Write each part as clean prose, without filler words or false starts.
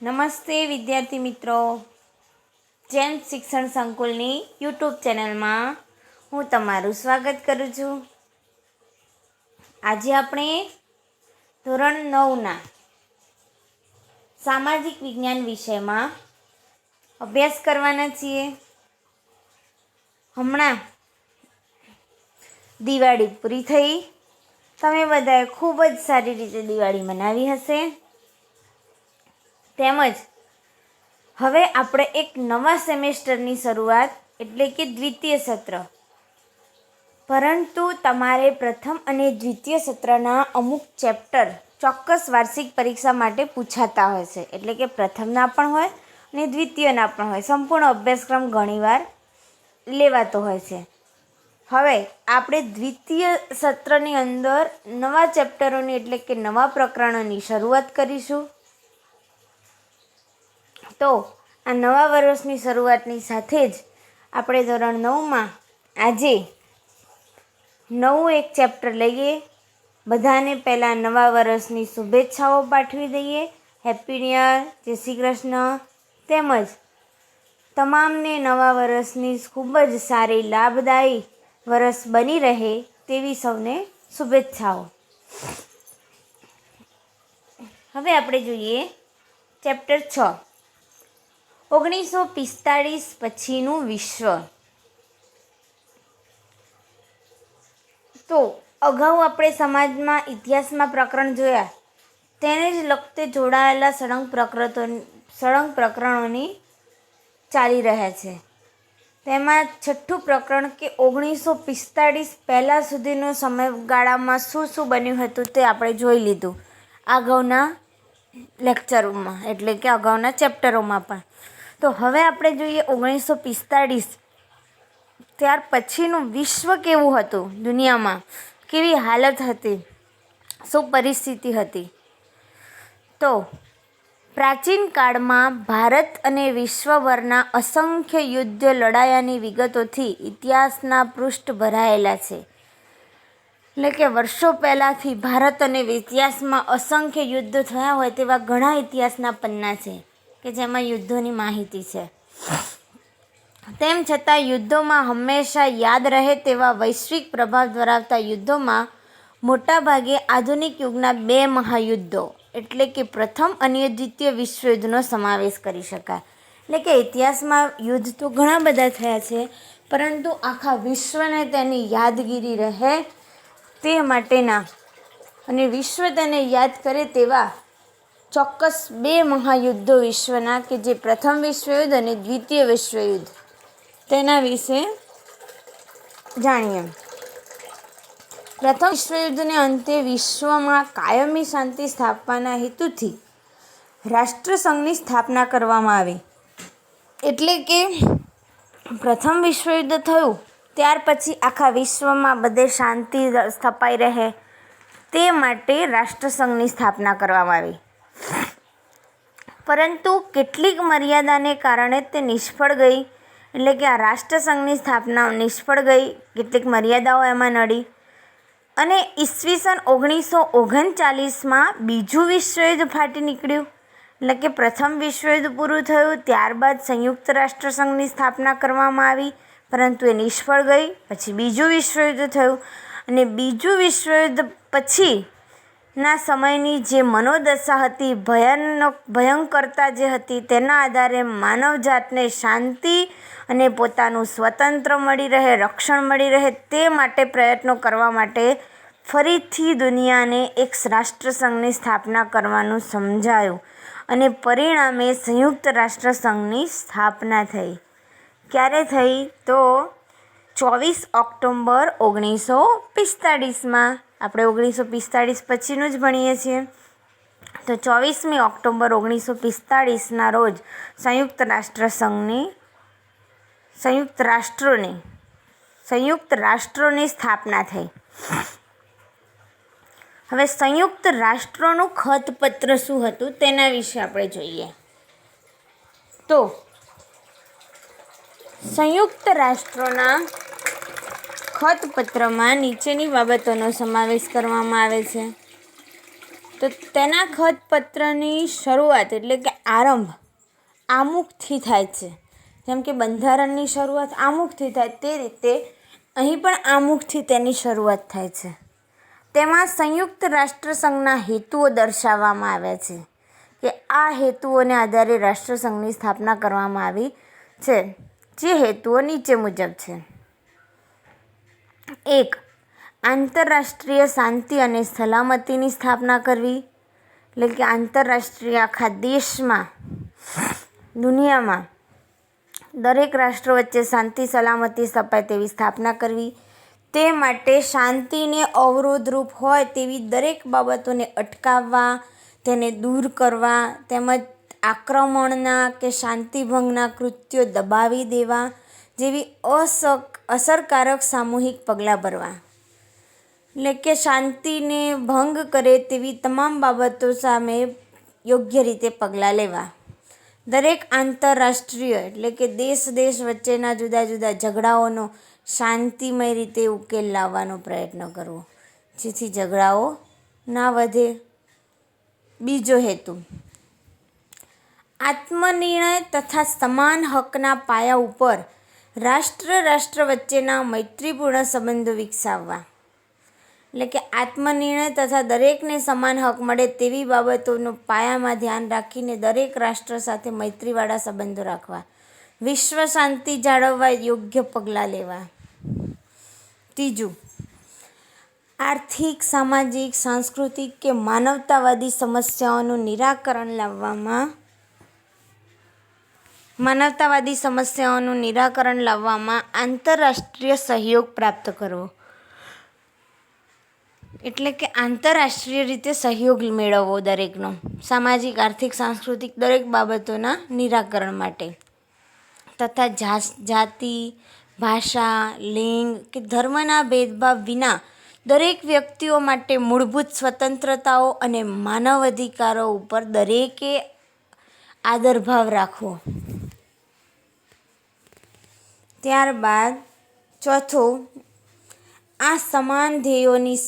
નમસ્તે વિદ્યાર્થી મિત્રો, જૈન શિક્ષણ સંકુલની યુટ્યુબ ચેનલમાં હું તમારું સ્વાગત કરું છું. આજે આપણે ધોરણ 9ના સામાજિક વિજ્ઞાન વિષયમાં અભ્યાસ કરવાના છીએ. હમણાં દિવાળી પૂરી થઈ. તમે બધાએ ખૂબ જ સારી રીતે દિવાળી મનાવી હશે. તેમજ હવે આપણે એક નવા સેમેસ્ટરની શરૂઆત એટલે કે દ્વિતીય સત્ર, પરંતુ તમારે પ્રથમ અને દ્વિતીય સત્રના અમુક ચેપ્ટર ચોક્કસ વાર્ષિક પરીક્ષા માટે પૂછાતા હોય છે. એટલે કે પ્રથમના પણ હોય અને દ્વિતીયના પણ હોય. સંપૂર્ણ અભ્યાસક્રમ ઘણીવાર લેવાતો હોય છે. હવે આપણે દ્વિતીય સત્રની અંદર નવા ચેપ્ટરોની એટલે કે નવા પ્રકરણોની શરૂઆત કરીશું. તો આ નવા વર્ષની શરૂઆતની સાથે જ આપણે ધોરણ 9માં આજે નવું એક ચેપ્ટર લઈએ. બધાને પહેલાં નવા વર્ષની શુભેચ્છાઓ પાઠવી દઈએ. હેપી ન્યૂ યર, જય શ્રી કૃષ્ણ. તેમજ તમામને નવા વર્ષની ખૂબ જ સારી લાભદાયી વર્ષ બની રહે તેવી સૌને શુભેચ્છાઓ. હવે આપણે જોઈએ ચેપ્ટર 6, 1945 પછીનું વિશ્વ. તો અગાઉ આપણે સમાજમાં ઇતિહાસમાં પ્રકરણ જોયા, તેને જ લગતે જોડાયેલા સળંગ પ્રકરણોની ચાલી રહ્યા છે. તેમાં છઠ્ઠું પ્રકરણ કે 1945 પહેલાં સુધીનો સમયગાળામાં શું શું બન્યું હતું તે આપણે જોઈ લીધું અગાઉના લેક્ચરોમાં, એટલે કે અગાઉના ચેપ્ટરોમાં પણ. તો હવે આપણે જોઈએ 1945 ત્યાર પછીનું વિશ્વ કેવું હતું, દુનિયામાં કેવી હાલત હતી, શું પરિસ્થિતિ હતી. તો પ્રાચીન કાળમાં ભારત અને વિશ્વભરના અસંખ્ય યુદ્ધ લડાયાની વિગતોથી ઇતિહાસના પૃષ્ઠ ભરાયેલા છે. એટલે કે વર્ષો પહેલાંથી ભારત અને ઇતિહાસમાં અસંખ્ય યુદ્ધ થયા હોય તેવા ઘણા ઇતિહાસના પન્ના છે કે જેમાં યુદ્ધોની માહિતી છે. તેમ છતાં યુદ્ધોમાં હંમેશા યાદ રહે તેવા વૈશ્વિક પ્રભાવ ધરાવતા યુદ્ધોમાં મોટાભાગે આધુનિક યુગના 2 મહાયુદ્ધો એટલે કે પ્રથમ અને દ્વિતીય વિશ્વયુદ્ધનો સમાવેશ કરી શકાય. એટલે કે ઇતિહાસમાં યુદ્ધ તો ઘણા બધા થયા છે, પરંતુ આખા વિશ્વને તેની યાદગીરી રહે તે માટેના અને વિશ્વ તેને યાદ કરે તેવા ચોક્કસ 2 મહાયુદ્ધો વિશ્વના કે જે પ્રથમ વિશ્વયુદ્ધ અને દ્વિતીય વિશ્વયુદ્ધ, તેના વિશે જાણીએ. પ્રથમ વિશ્વયુદ્ધને અંતે વિશ્વમાં કાયમી શાંતિ સ્થાપવાના હેતુથી રાષ્ટ્રસંઘની સ્થાપના કરવામાં આવી. એટલે કે પ્રથમ વિશ્વયુદ્ધ થયું ત્યાર પછી આખા વિશ્વમાં બધે શાંતિ સ્થપાઈ રહે તે માટે રાષ્ટ્રસંઘની સ્થાપના કરવામાં આવી. પરંતુ કેટલીક મર્યાદાને કારણે તે નિષ્ફળ ગઈ. એટલે કે આ રાષ્ટ્રસંઘની સ્થાપના નિષ્ફળ ગઈ, કેટલીક મર્યાદાઓ એમાં નડી અને ઈસવીસન 1939માં બીજું વિશ્વયુદ્ધ ફાટી નીકળ્યું. એટલે કે પ્રથમ વિશ્વયુદ્ધ પૂરું થયું, ત્યારબાદ સંયુક્ત રાષ્ટ્રસંઘની સ્થાપના કરવામાં આવી, પરંતુ એ નિષ્ફળ ગઈ. પછી બીજું વિશ્વયુદ્ધ થયું અને બીજું વિશ્વયુદ્ધ પછીના સમયની જે મનોદશા હતી, ભયંકરતા જે હતી, તેના આધારે માનવજાતને શાંતિ અને પોતાનું સ્વતંત્ર મળી રહે, રક્ષણ મળી રહે તે માટે પ્રયત્નો કરવા માટે ફરીથી દુનિયાને એક રાષ્ટ્રસંઘની સ્થાપના કરવાનું સમજાયું અને પરિણામે સંયુક્ત રાષ્ટ્રસંઘની સ્થાપના થઈ. ક્યારે થઈ? તો 24 ઓક્ટોબર 1945માં. આપણે 1945 પછીનું જ ભણીએ છીએ. તો 24મી ઓક્ટોબર 1945ના રોજ સંયુક્ત રાષ્ટ્રોની સ્થાપના થઈ. હવે સંયુક્ત રાષ્ટ્રોનું ખતપત્ર શું હતું તેના વિશે આપણે જોઈએ. તો સંયુક્ત રાષ્ટ્રોના ખતપત્રમાં નીચેની બાબતોનો સમાવેશ કરવામાં આવે છે. તો તેના ખતપત્રની શરૂઆત એટલે કે આરંભ આમુખથી થાય છે. જેમ કે બંધારણની શરૂઆત આમુખથી થાય તે રીતે અહીં પણ આમુખથી તેની શરૂઆત થાય છે. તેમાં સંયુક્ત રાષ્ટ્રસંઘના હેતુઓ દર્શાવવામાં આવ્યા છે કે આ હેતુઓને આધારે રાષ્ટ્રસંઘની સ્થાપના કરવામાં આવી છે, જે હેતુઓ નીચે મુજબ છે. 1. આંતરરાષ્ટ્રીય શાંતિ અને સલામતીની સ્થાપના કરવી, એટલે કે આંતરરાષ્ટ્રીય આખા દેશમાં દુનિયામાં દરેક રાષ્ટ્રો વચ્ચે શાંતિ સલામતી સ્થપાય તેવી સ્થાપના કરવી. તે માટે શાંતિને અવરોધરૂપ હોય તેવી દરેક બાબતોને અટકાવવા, તેને દૂર કરવા તેમજ આક્રમણના કે શાંતિભંગના કૃત્યો દબાવી દેવા જેવી અસરકારક સામૂહિક પગલાં ભરવા. એટલે કે શાંતિને ભંગ કરે તેવી તમામ બાબતો સામે યોગ્ય રીતે પગલાં લેવા. દરેક આંતરરાષ્ટ્રીય એટલે કે દેશ વચ્ચેના જુદા જુદા ઝઘડાઓનો શાંતિમય રીતે ઉકેલ લાવવાનો પ્રયત્ન કરવો, જેથી ઝઘડાઓ ના વધે. બીજો હેતુ આત્મનિર્ણય તથા સમાન હકના પાયા ઉપર રાષ્ટ્ર વચ્ચેના મૈત્રીપૂર્ણ સંબંધો વિકસાવવા. એટલે કે આત્મનિર્ણય તથા દરેકને સમાન હક મળે તેવી બાબતોનો પાયામાં ધ્યાન રાખીને દરેક રાષ્ટ્ર સાથે મૈત્રીવાળા સંબંધો રાખવા. વિશ્વ શાંતિ જાળવવા યોગ્ય પગલાં લેવા. ત્રીજું આર્થિક, સામાજિક, સાંસ્કૃતિક કે માનવતાવાદી સમસ્યાઓનું નિરાકરણ લાવવામાં આંતરરાષ્ટ્રીય સહયોગ પ્રાપ્ત કરવો. એટલે કે આંતરરાષ્ટ્રીય રીતે સહયોગ મેળવવો દરેકનો સામાજિક, આર્થિક, સાંસ્કૃતિક દરેક બાબતોના નિરાકરણ માટે. તથા જાતિ, ભાષા, લિંગ કે ધર્મના ભેદભાવ વિના દરેક વ્યક્તિઓ માટે મૂળભૂત સ્વતંત્રતાઓ અને માનવ અધિકારો ઉપર દરેકે આદરભાવ રાખવો. ત્યારબાદ ચોથું, આ સમાન ધ્યેયોની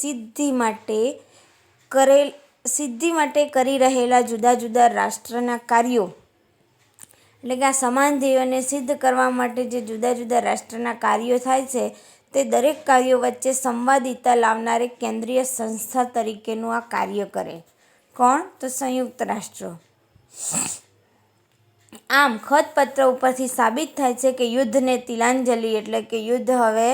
સિદ્ધિ માટે કરી રહેલા જુદા જુદા રાષ્ટ્રના કાર્યો. એટલે કે આ સમાન ધ્યેયોને સિદ્ધ કરવા માટે જે જુદા જુદા રાષ્ટ્રના કાર્યો થાય છે તે દરેક કાર્યો વચ્ચે સંવાદિતા લાવનારી કેન્દ્રીય સંસ્થા તરીકેનું આ કાર્ય કરે. કોણ? તો સંયુક્ત રાષ્ટ્રો. આમ ખતપત્ર ઉપરથી સાબિત થાય છે કે યુદ્ધને તિલાંજલિ એટલે કે યુદ્ધ હવે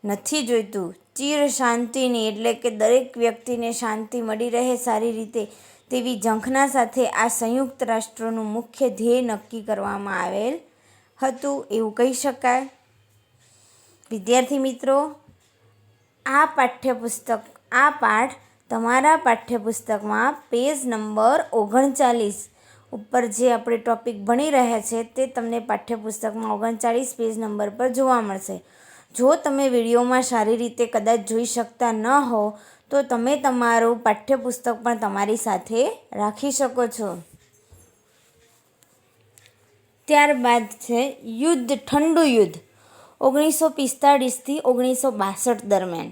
નથી જોઈતું. ચીર શાંતિની એટલે કે દરેક વ્યક્તિને શાંતિ મળી રહે સારી રીતે તેવી ઝંખના સાથે આ સંયુક્ત રાષ્ટ્રોનું મુખ્ય ધ્યેય નક્કી કરવામાં આવેલ હતું એવું કહી શકાય. વિદ્યાર્થી મિત્રો, આ પાઠ તમારા પાઠ્યપુસ્તકમાં પેજ નંબર 39 ઉપર જે આપણે ટૉપિક ભણી રહ્યા છે તે તમને પાઠ્યપુસ્તકમાં 39 પેજ નંબર પર જોવા મળશે. જો તમે વિડીયોમાં સારી રીતે કદાચ જોઈ શકતા ન હો તો તમે તમારું પાઠ્યપુસ્તક પણ તમારી સાથે રાખી શકો છો. ત્યારબાદ છે યુદ્ધ, ઠંડુ યુદ્ધ 1945થી 1962 દરમિયાન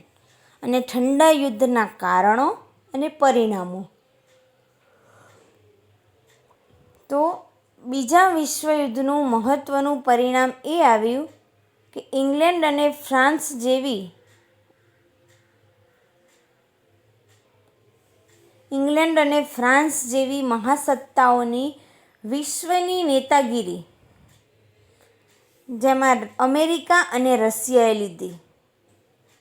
અને ઠંડા યુદ્ધના કારણો અને પરિણામો. તો બીજા વિશ્વયુદ્ધનું મહત્ત્વનું પરિણામ એ આવ્યું કે ઇંગ્લેન્ડ અને ફ્રાન્સ જેવી મહાસત્તાઓની વિશ્વની નેતાગીરી જેમાં અમેરિકા અને રશિયાએ લીધી.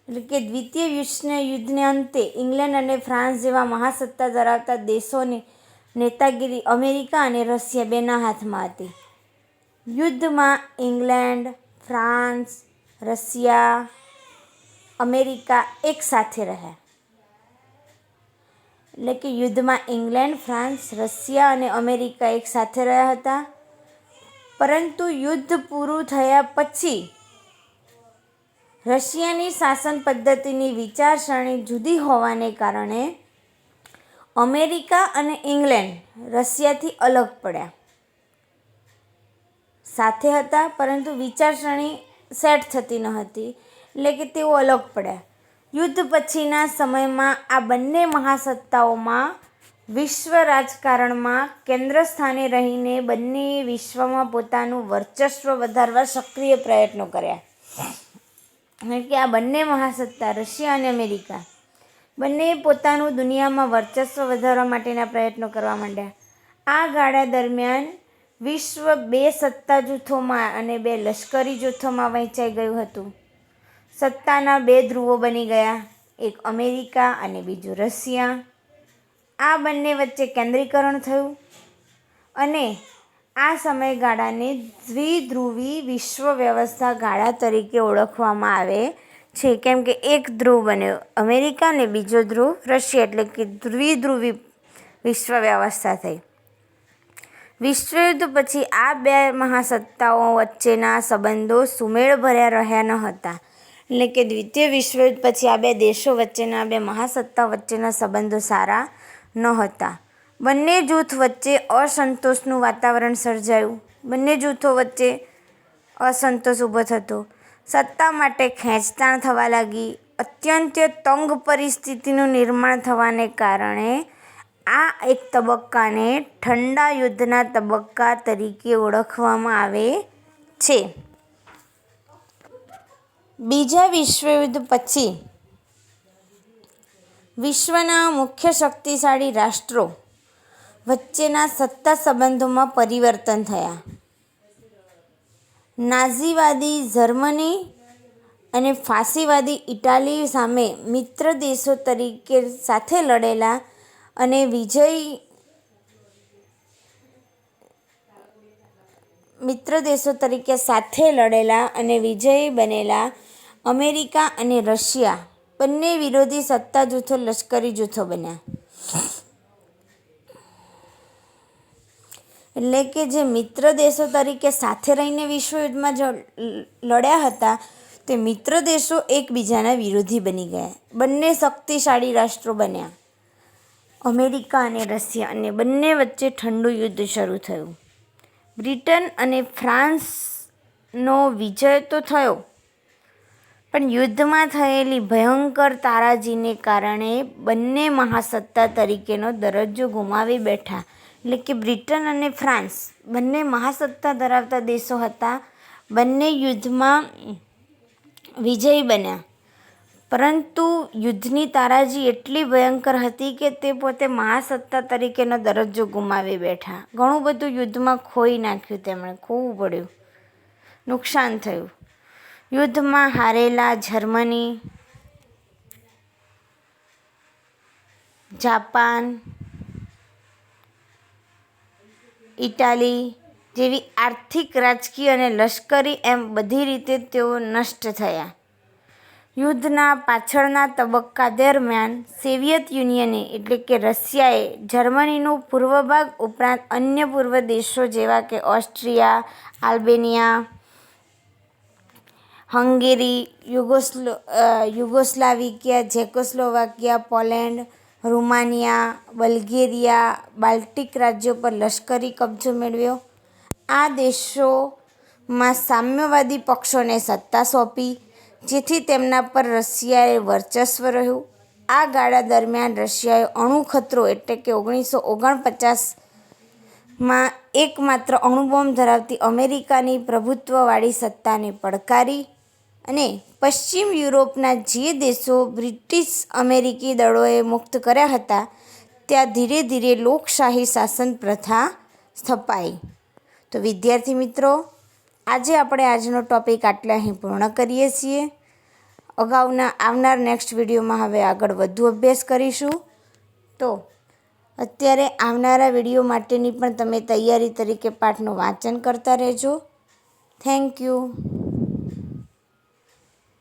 એટલે કે દ્વિતીય વિશ્વયુદ્ધને અંતે ઇંગ્લેન્ડ અને ફ્રાન્સ જેવા મહાસત્તા ધરાવતા દેશોની નેતાગીરી અમેરિકા અને રશિયા બેના હાથમાં હતી. યુદ્ધમાં ઇંગ્લેન્ડ, ફ્રાન્સ, રશિયા, અમેરિકા એક સાથે રહ્યા. એટલે કે યુદ્ધમાં ઇંગ્લેન્ડ, ફ્રાન્સ, રશિયા અને અમેરિકા એક સાથે રહ્યા હતા. પરંતુ યુદ્ધ પૂરું થયા પછી રશિયાની શાસન પદ્ધતિની વિચારસરણી જુદી હોવાને કારણે અમેરિકા અને ઇંગ્લેન્ડ રશિયાથી અલગ પડ્યા. સાથે હતા પરંતુ વિચારસરણી સેટ થતી ન હતી, એટલે કે તેઓ અલગ પડ્યા. યુદ્ધ પછીના સમયમાં આ બંને મહાસત્તાઓમાં વિશ્વ રાજકારણમાં કેન્દ્ર સ્થાને રહીને બંનેએ વિશ્વમાં પોતાનું વર્ચસ્વ વધારવા સક્રિય પ્રયત્નો કર્યા. એટલે કે આ બંને મહાસત્તા રશિયા અને અમેરિકા બંનેએ પોતાનું દુનિયામાં વર્ચસ્વ વધારવા માટેના પ્રયત્નો કરવા માંડ્યા. આ ગાળા દરમિયાન વિશ્વ 2 સત્તા જૂથોમાં અને 2 લશ્કરી જૂથોમાં વહેંચાઈ ગયું હતું. સત્તાના 2 ધ્રુવો બની ગયા, એક અમેરિકા અને બીજું રશિયા. આ બંને વચ્ચે કેન્દ્રીકરણ થયું અને આ સમયગાળાને દ્વિધ્રુવી વિશ્વ વ્યવસ્થા ગાળા તરીકે ઓળખવામાં આવે છે, કેમ કે એક ધ્રુવ બન્યો અમેરિકા અને બીજો ધ્રુવ રશિયા, એટલે કે દ્વિધ્રુવી વિશ્વ વ્યવસ્થા થઈ. વિશ્વયુદ્ધ પછી આ 2 મહાસત્તાઓ વચ્ચેના સંબંધો સુમેળભર્યા રહ્યા ન હતા. એટલે કે દ્વિતીય વિશ્વયુદ્ધ પછી આ 2 દેશો વચ્ચેના 2 મહાસત્તા વચ્ચેના સંબંધો સારા ન હતા. બંને જૂથ વચ્ચે અસંતોષનું વાતાવરણ સર્જાયું. બંને જૂથો વચ્ચે અસંતોષ ઊભો થતો. સત્તા માટે ખેંચતાણ થવા લાગી. અત્યંત તંગ પરિસ્થિતિનું નિર્માણ થવાને કારણે આ એક તબક્કાને ઠંડા યુદ્ધના તબક્કા તરીકે ઓળખવામાં આવે છે. બીજા વિશ્વયુદ્ધ પછી વિશ્વના મુખ્ય શક્તિશાળી રાષ્ટ્રો વચ્ચેના સત્તા સંબંધોમાં પરિવર્તન થયા. નાઝીવાદી જર્મની અને ફાસીવાદી ઇટાલી સામે મિત્ર દેશો તરીકે સાથે લડેલા અને વિજયી બનેલા અમેરિકા અને રશિયા બંને વિરોધી સત્તા જૂથો લશ્કરી જૂથો બન્યા. એટલે કે જે મિત્ર દેશો તરીકે સાથે રહીને વિશ્વયુદ્ધમાં લડ્યા હતા તે મિત્ર દેશો એકબીજાના વિરોધી બની ગયા. બંને શક્તિશાળી રાષ્ટ્રો બન્યા અમેરિકા અને રશિયા, અને બંને વચ્ચે ઠંડુ યુદ્ધ શરૂ થયું. બ્રિટન અને ફ્રાન્સનો વિજય તો થયો, પણ યુદ્ધમાં થયેલી ભયંકર તારાજીને કારણે બંને મહાસત્તા તરીકેનો દરજ્જો ગુમાવી બેઠા. એટલે કે બ્રિટન અને ફ્રાન્સ બંને મહાસત્તા ધરાવતા દેશો હતા. બંને યુદ્ધમાં વિજયી બન્યા, પરંતુ યુદ્ધની તારાજી એટલી ભયંકર હતી કે તે પોતે મહાસત્તા તરીકેનો દરજ્જો ગુમાવી બેઠા. ઘણું બધું યુદ્ધમાં ખોઈ નાખ્યું, તેમણે ખોવું પડ્યું, નુકસાન થયું. યુદ્ધમાં હારેલા જર્મની, જાપાન, ઇટાલી જેવી આર્થિક, રાજકીય અને લશ્કરી એમ બધી રીતે તેઓ નષ્ટ થયા. યુદ્ધના પાછળના તબક્કા દરમિયાન સોવિયત યુનિયને એટલે કે રશિયાએ જર્મનીનો પૂર્વ ભાગ ઉપરાંત અન્ય પૂર્વ દેશો જેવા કે Austria, Albania, Hungary, Yugoslavia, Czechoslovakia, Poland, Rumania, Bulgaria, Baltic રાજ્યો પર લશ્કરી કબજો મેળવ્યો. આ દેશોમાં સામ્યવાદી પક્ષોને સત્તા સોંપી, જેથી તેમના પર રશિયાએ વર્ચસ્વ રહ્યું. આ ગાળા દરમિયાન રશિયાએ અણુ ખતરો એટલે કે 1949માં એકમાત્ર અણુબોમ્બ ધરાવતી અમેરિકાની પ્રભુત્વવાળી સત્તાને પડકારી અને પશ્ચિમ યુરોપના જે દેશો બ્રિટિશ અમેરિકી દળોએ મુક્ત કર્યા હતા ત્યાં ધીરે ધીરે લોકશાહી શાસન પ્રથા સ્થપાઈ. તો વિદ્યાર્થી મિત્રો, આજે આપણે આજનો ટૉપિક આટલે અહીં પૂર્ણ કરીએ છીએ. આવનાર નેક્સ્ટ વિડીયોમાં હવે આગળ વધુ અભ્યાસ કરીશું. તો અત્યારે આવનારા વિડીયો માટેની પણ તમે તૈયારી તરીકે પાઠનું વાંચન કરતા રહેજો. Thank you.